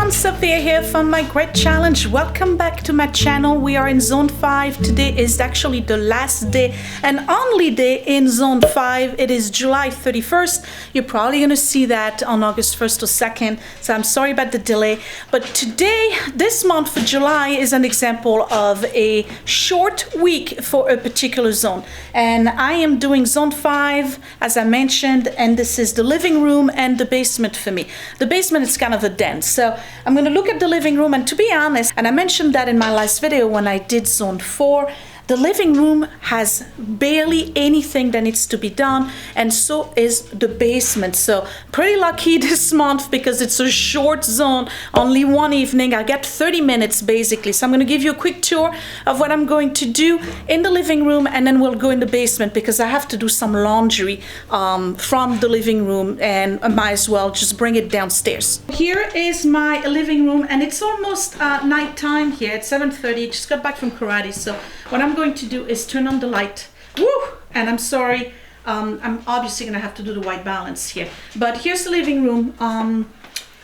everyone, Sophia here from my great challenge. Welcome back to my channel. We are in zone 5. Today is actually the last day and only day in zone 5. It is July 31st. You're probably going to see that on August 1st or 2nd, so I'm sorry about the delay. But today, this month for July, is an example of a short week for a particular zone. And I am doing zone 5, as I mentioned, and this is the living room and the basement for me. The basement is kind of a den. So I'm going to look at the living room, and to be honest, and I mentioned that in my last video when I did zone 4, the living room has barely anything that needs to be done, and so is the basement. So pretty lucky this month because it's a short zone, only one evening. I get 30 minutes basically. So I'm going to give you a quick tour of what I'm going to do in the living room, and then we'll go in the basement because I have to do some laundry from the living room, and I might as well just bring it downstairs. Here is my living room, and it's almost nighttime here. It's 7:30. Just got back from karate, so what I'm going to do is turn on the light. Woo! And I'm sorry, I'm obviously gonna have to do the white balance here. But here's the living room,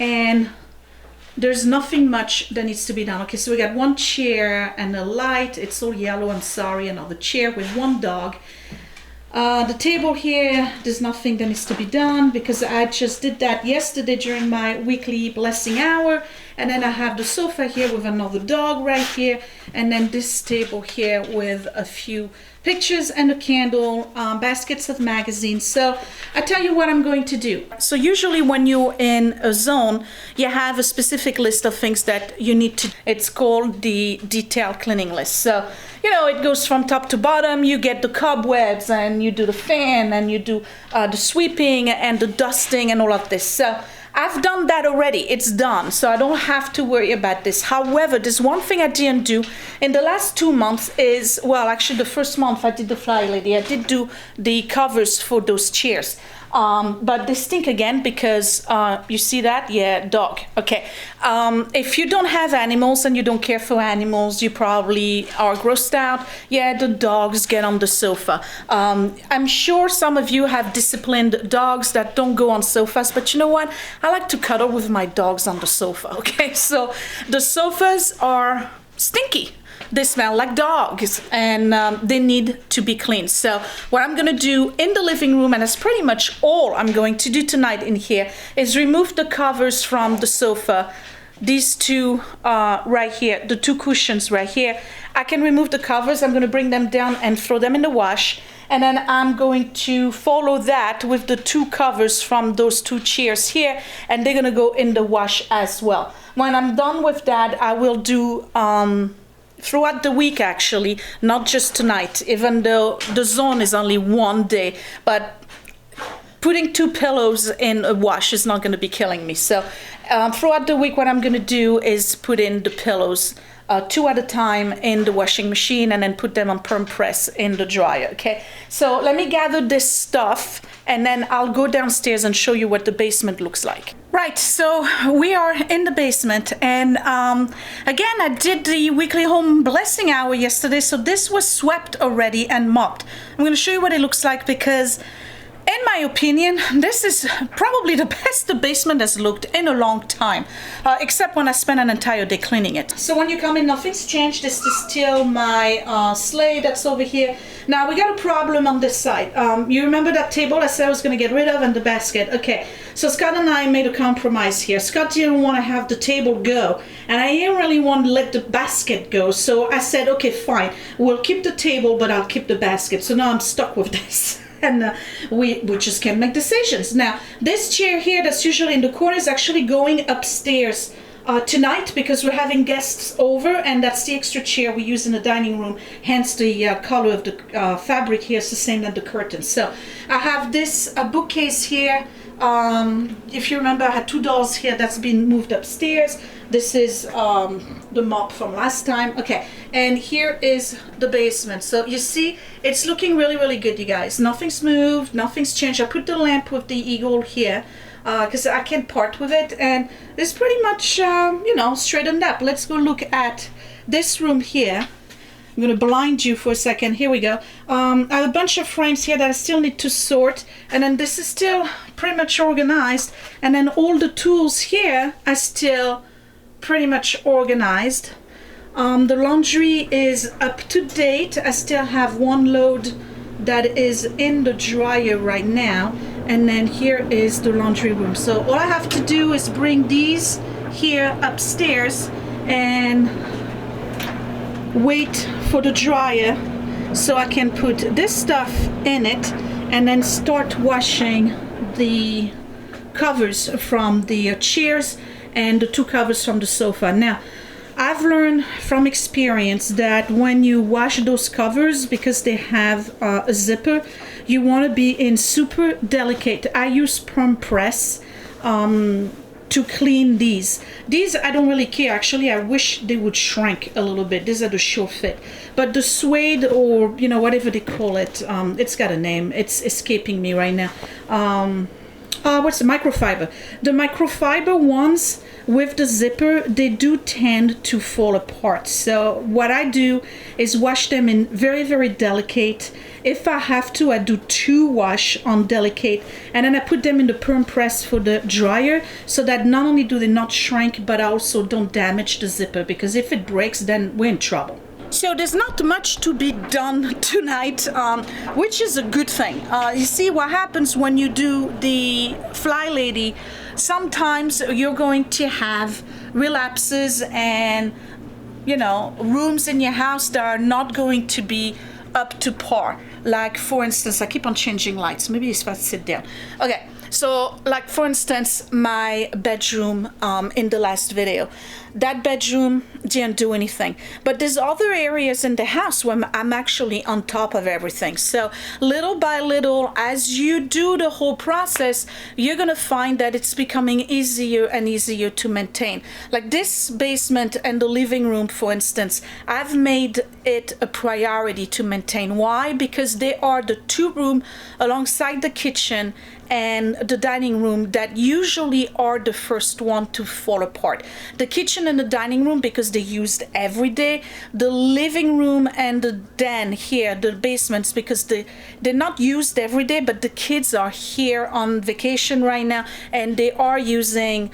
and there's nothing much that needs to be done. Okay, so we got one chair and a light. It's all yellow, I'm sorry. Another chair with one dog. The table here, there's nothing that needs to be done because I just did that yesterday during my weekly blessing hour. And then I have the sofa here with another dog right here, and then this table here with a few pictures and a candle, baskets of magazines. So I tell you what I'm going to do. So usually when you're in a zone, you have a specific list of things that you need to, it's called the detail cleaning list. So, you know, it goes from top to bottom. You get the cobwebs, and you do the fan, and you do the sweeping and the dusting and all of this. So I've done that already. It's done, so I don't have to worry about this. However, there's one thing I didn't do in the last 2 months is, well, actually the first month I did the FlyLady. I did do the covers for those chairs. But they stink again because you see that? Yeah, dog. Okay. If you don't have animals and you don't care for animals, you probably are grossed out. Yeah, the dogs get on the sofa. I'm sure some of you have disciplined dogs that don't go on sofas, but you know what? I like to cuddle with my dogs on the sofa, okay? So the sofas are stinky. They smell like dogs, and they need to be cleaned. So what I'm going to do in the living room, and that's pretty much all I'm going to do tonight in here, is remove the covers from the sofa. These two right here, the two cushions right here, I can remove the covers. I'm going to bring them down and throw them in the wash. And then I'm going to follow that with the two covers from those two chairs here, and they're going to go in the wash as well. When I'm done with that, I will do throughout the week, actually, not just tonight, even though the zone is only one day, but putting 2 pillows in a wash is not going to be killing me. So throughout the week, what I'm going to do is put in the pillows 2 at a time in the washing machine, and then put them on perm press in the dryer. Okay, so let me gather this stuff, and then I'll go downstairs and show you what the basement looks like. Right, so we are in the basement, and again, I did the weekly home blessing hour yesterday, so this was swept already and mopped. I'm going to show you what it looks like because, in my opinion, this is probably the best the basement has looked in a long time, except when I spent an entire day cleaning it. So when you come in, nothing's changed. This is still my sleigh that's over here. Now we got a problem on this side. You remember that table I said I was going to get rid of, and the basket? Okay, so Scott and I made a compromise here. Scott didn't want to have the table go, and I didn't really want to let the basket go. So I said, okay, fine, we'll keep the table, but I'll keep the basket. So now I'm stuck with this. And we just can't make decisions. Now, this chair here that's usually in the corner is actually going upstairs tonight because we're having guests over, and that's the extra chair we use in the dining room. Hence the color of the fabric here is the same as the curtains. So I have this bookcase here. If you remember, I had 2 dolls here that's been moved upstairs. This is the mop from last time. Okay, and here is the basement. So you see, it's looking really, really good, you guys. Nothing's moved, nothing's changed. I put the lamp with the eagle here because I can't part with it, and it's pretty much, you know, straightened up. Let's go look at this room here. I'm going to blind you for a second. Here we go. I have a bunch of frames here that I still need to sort, and then this is still pretty much organized, and then all the tools here are still pretty much organized. The laundry is up to date. I still have one load that is in the dryer right now, and then here is the laundry room. So all I have to do is bring these here upstairs and wait for the dryer so I can put this stuff in it and then start washing the covers from the chairs and the two covers from the sofa. Now, I've learned from experience that when you wash those covers, because they have a zipper, you want to be in super delicate. I use perm press to clean these. These I don't really care. Actually, I wish they would shrink a little bit. These are the sure fit. But the suede, or you know, whatever they call it, it's got a name. It's escaping me right now. What's the microfiber? The microfiber ones with the zipper, they do tend to fall apart. So what I do is wash them in very, very delicate. If I have to, I do 2 wash on delicate, and then I put them in the perm press for the dryer, so that not only do they not shrink, but also don't damage the zipper, because if it breaks, then we're in trouble. So there's not much to be done tonight, which is a good thing. You see what happens when you do the FlyLady. Sometimes you're going to have relapses and, you know, rooms in your house that are not going to be up to par. Like, for instance, I keep on changing lights. Maybe it's fast to sit down. Okay. So, like, for instance, my bedroom in the last video. That bedroom didn't do anything. But there's other areas in the house where I'm actually on top of everything. So, little by little, as you do the whole process, you're going to find that it's becoming easier and easier to maintain. Like this basement and the living room, for instance, I've made it a priority to maintain. Why? Because they are the 2 rooms alongside the kitchen and the dining room that usually are the first one to fall apart. The kitchen and the dining room, because they're used every day. The living room and the den here, the basements, because they're not used every day, but the kids are here on vacation right now, and they are using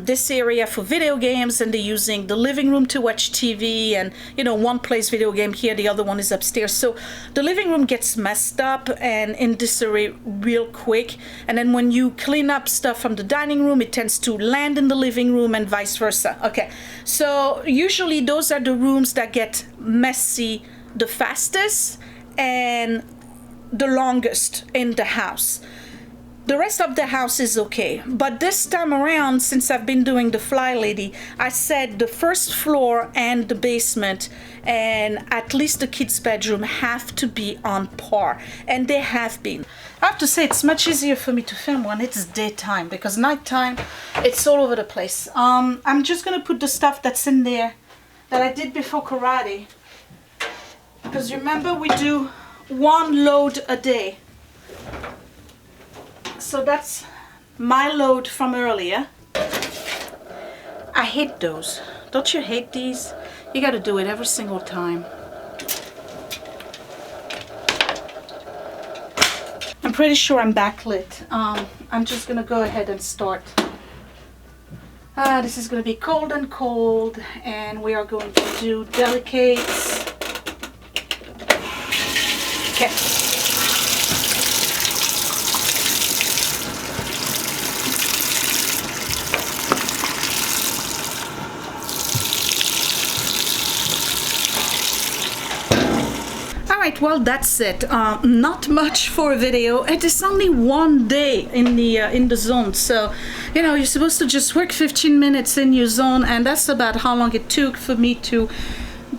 this area for video games, and they're using the living room to watch TV, and you know, one plays video game here, the other one is upstairs. So the living room gets messed up and in disarray real quick. And then when you clean up stuff from the dining room, it tends to land in the living room and vice versa. Okay, so usually those are the rooms that get messy the fastest and the longest in the house. The rest of the house is okay, but this time around, since I've been doing the FlyLady, I said the first floor and the basement and at least the kids' bedroom have to be on par, and they have been. I have to say it's much easier for me to film when it's daytime, because nighttime it's all over the place. I'm just gonna put the stuff that's in there that I did before karate, because remember, we do 1 load a day. So that's my load from earlier. I hate those. Don't you hate these? You got to do it every single time. I'm pretty sure I'm backlit. I'm just going to go ahead and start. This is going to be cold and cold, and we are going to do delicates. Okay. Alright, well, that's it. Not much for a video. It is only 1 day in the zone, so you know, you're supposed to just work 15 minutes in your zone, and that's about how long it took for me to,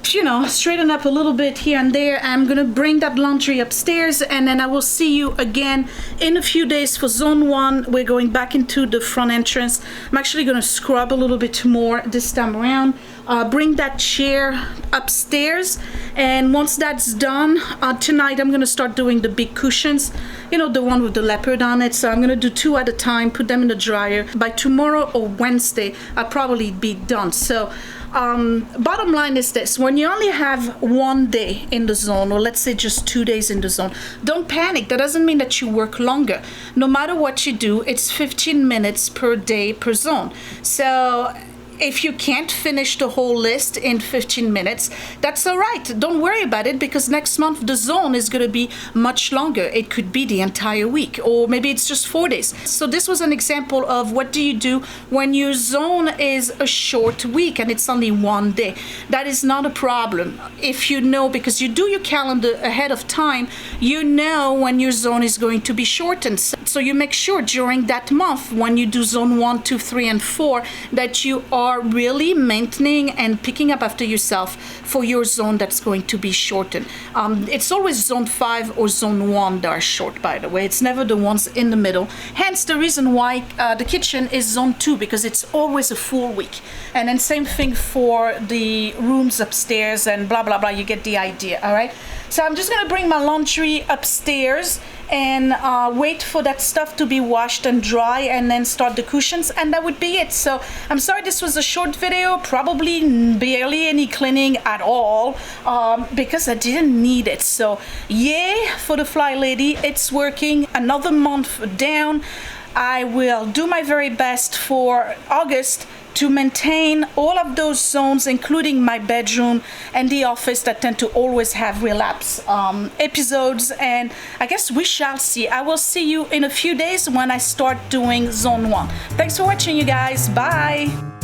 you know, straighten up a little bit here and there. I'm gonna bring that laundry upstairs, and then I will see you again in a few days for zone 1. We're going back into the front entrance. I'm actually gonna scrub a little bit more this time around. Bring that chair upstairs, and once that's done, tonight I'm gonna start doing the big cushions, you know, the one with the leopard on it. So I'm gonna do 2 at a time, put them in the dryer. By tomorrow or Wednesday I'll probably be done. So bottom line is this: when you only have 1 day in the zone, or let's say just 2 days in the zone, don't panic. That doesn't mean that you work longer. No matter what you do, it's 15 minutes per day per zone. So If you can't finish the whole list in 15 minutes, that's all right. Don't worry about it, because next month the zone is going to be much longer. It could be the entire week, or maybe it's just 4 days. So this was an example of what do you do when your zone is a short week and it's only 1 day. That is not a problem. If you know, because you do your calendar ahead of time, you know when your zone is going to be shortened. So you make sure during that month, when you do zone 1, 2, 3, and 4, that you are really maintaining and picking up after yourself for your zone that's going to be shortened. It's always zone 5 or zone 1 that are short, by the way. It's never the ones in the middle. Hence the reason why the kitchen is zone 2, because it's always a full week. And then same thing for the rooms upstairs and blah, blah, blah. You get the idea, all right? So I'm just gonna bring my laundry upstairs and wait for that stuff to be washed and dry, and then start the cushions, and that would be it. So I'm sorry this was a short video, probably barely any cleaning at all, because I didn't need it. So yay for the FlyLady, it's working. Another month down. I will do my very best for August to maintain all of those zones, including my bedroom and the office that tend to always have relapse episodes. And I guess we shall see. I will see you in a few days when I start doing zone 1. Thanks for watching, you guys. Bye.